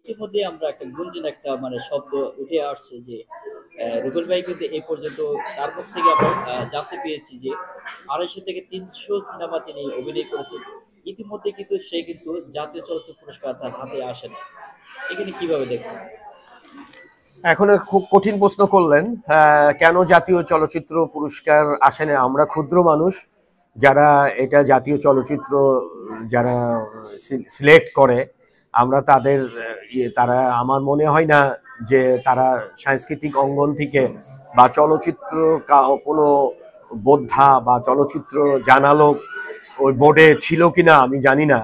ইতিমধ্যে আমরা একটা গুঞ্জন একটা মানে শব্দ উঠে আসছে যে রুবেল ভাই কিন্তু এই পর্যন্ত তার মুখ থেকে আমরা জানতে পেরেছি যে 250 থেকে 300 সিনেমা তিনি অভিনয় করেছেন। ইতিমধ্যে কিন্তু সে কিন্তু জাতীয় চলচ্চিত্র পুরস্কার তার হাতে আসে না। এখানে কিভাবে দেখছেন? এখন খুব কঠিন প্রশ্ন করলেন। কেন জাতীয় চলচ্চিত্র পুরস্কার আসে না? আমরা ক্ষুদ্র মানুষ, যারা এটা জাতীয় চলচ্চিত্র যারা সিলেক্ট করে, আমরা তাদের তারা আমার মনে হয় না যে তারা সাংস্কৃতিক অঙ্গন থেকে বা চলচ্চিত্র কোনো বোদ্ধা বা চলচ্চিত্র জানালোক ওই বোর্ডে ছিল কিনা আমি জানি না।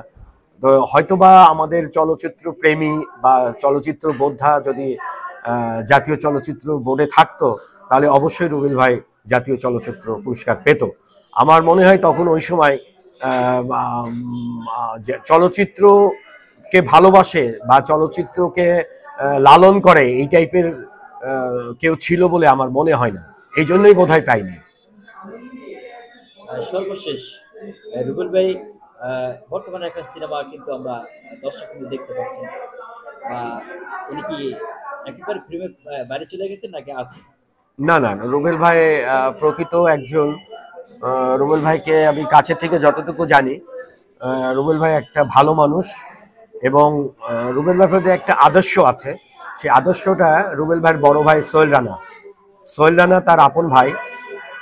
তো হয়তোবা আমাদের চলচ্চিত্র প্রেমী বা চলচ্চিত্র বোদ্ধা যদি জাতীয় চলচ্চিত্র বোর্ডে থাকতো, তাহলে অবশ্যই রুবেল ভাই জাতীয় চলচ্চিত্র পুরস্কার পেত। আমার মনে হয় তখন ওই সময় চলচ্চিত্রকে ভালোবাসে বা চলচ্চিত্রকে লালন করে এই টাইপের কেউ ছিল বলে আমার মনে হয় না, এই জন্যই বোধহয় পাইনি। সর্বশেষ রুবেল ভাই বর্তমানে একটা সিনেমা কিন্তু আমরা দর্শক কিন্তু দেখতে পাচ্ছি না। উনি কি একেবারে ফিল্মের বাইরে চলে গেছেন নাকি আছে? না না, রুবেল ভাই প্রকৃত একজন, রুবেল ভাইকে আমি কাছে থেকে যতটুকু জানি, রুবেল ভাই একটা ভালো মানুষ এবং রুবেল ভাইয়ের প্রতি একটা আদর্শ আছে। সেই আদর্শটা রুবেল ভাইয়ের বড় ভাই সোহেল রানা। সোহেল রানা তার আপন ভাই,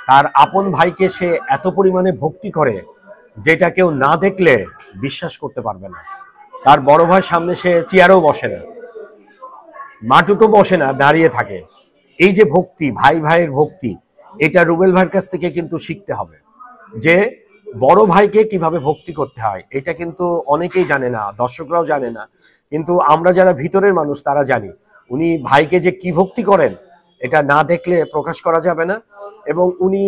তার আপন ভাইকে সে এত পরিমাণে ভক্তি করে যেটা কেউ না দেখলে বিশ্বাস করতে পারবে না। তার বড় ভাইয়ের সামনে সে চেয়ারেও বসে না, মাটিতেও বসে না, দাঁড়িয়ে থাকে। এই যে ভক্তি, ভাই ভাইয়ের ভক্তি, এটা রুবেল ভাইয়ের কাছ থেকে কিন্তু শিখতে হবে যে বড় ভাইকে কিভাবে ভক্তি করতে হয়। এটা কিন্তু অনেকেই জানে না, দর্শকরাও জানে না, কিন্তু আমরা যারা ভিতরের মানুষ তারা জানি। উনি ভাইকে যে কি ভক্তি করেন এটা না দেখলে প্রকাশ করা যাবে না। এবং উনি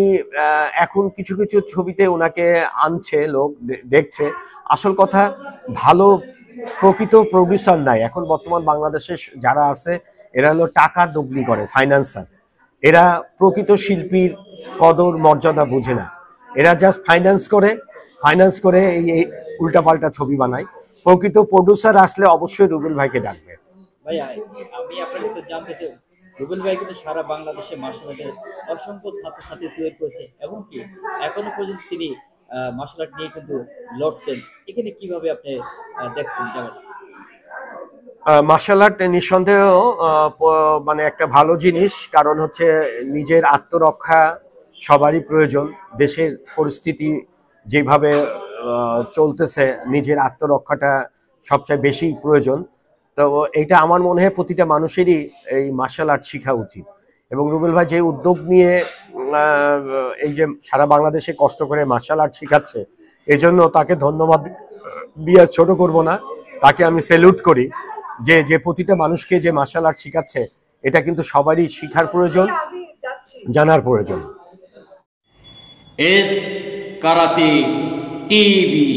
এখন কিছু কিছু ছবিতে ওনাকে আনছে, লোক দেখছে। আসল কথা, ভালো প্রকৃত প্রডিউসার নাই এখন বর্তমান বাংলাদেশে যারা আছে, এরা হলো টাকা দুগনি করে, ফাইন্যান্সার। এরা প্রকৃত শিল্পীর কদর মর্যাদা বুঝে না। এরা জাস্ট ফাইন্যান্স করে এই উল্টাপাল্টা ছবি বানায়। প্রকৃত প্রডিউসার আসলে অবশ্যই রুবেল ভাইকে ডাকবে। ভাই আমি আপনার কাছে জানতে চাই, রুবেল ভাই কিন্তু সারা বাংলাদেশে মার্শাল আর্টের অসংখ্য ছাত্রছাত্রী তৈরি করেছে এবং কি এখনো পর্যন্ত তিনি মার্শাল আর্ট নিয়ে কিন্তু লড়ছেন। এখানে কিভাবে আপনি দেখছেন যেমন? মার্শাল আর্ট নিঃসন্দেহ মানে একটা ভালো জিনিস, কারণ হচ্ছে নিজের আত্মরক্ষা সবারই প্রয়োজন। দেশের পরিস্থিতি যেভাবে চলতেছে, নিজের আত্মরক্ষাটা সবচেয়ে বেশি প্রয়োজন। তো এইটা আমার মনে হয় প্রতিটা মানুষেরই এই মার্শাল আর্ট শেখা উচিত। এবং রুবেল ভাই যে উদ্যোগ নিয়ে এই যে সারা বাংলাদেশে কষ্ট করে মার্শাল আর্ট শেখাচ্ছে, এই জন্য তাকে ধন্যবাদ দিয়ে ছোট করব না, তাকে আমি স্যালুট করি। যে প্রতিটা মানুষকে যে মার্শাল আর্ট শেখাচ্ছে, এটা কিন্তু সবারই শেখার প্রয়োজন, জানার প্রয়োজন। S karate TV.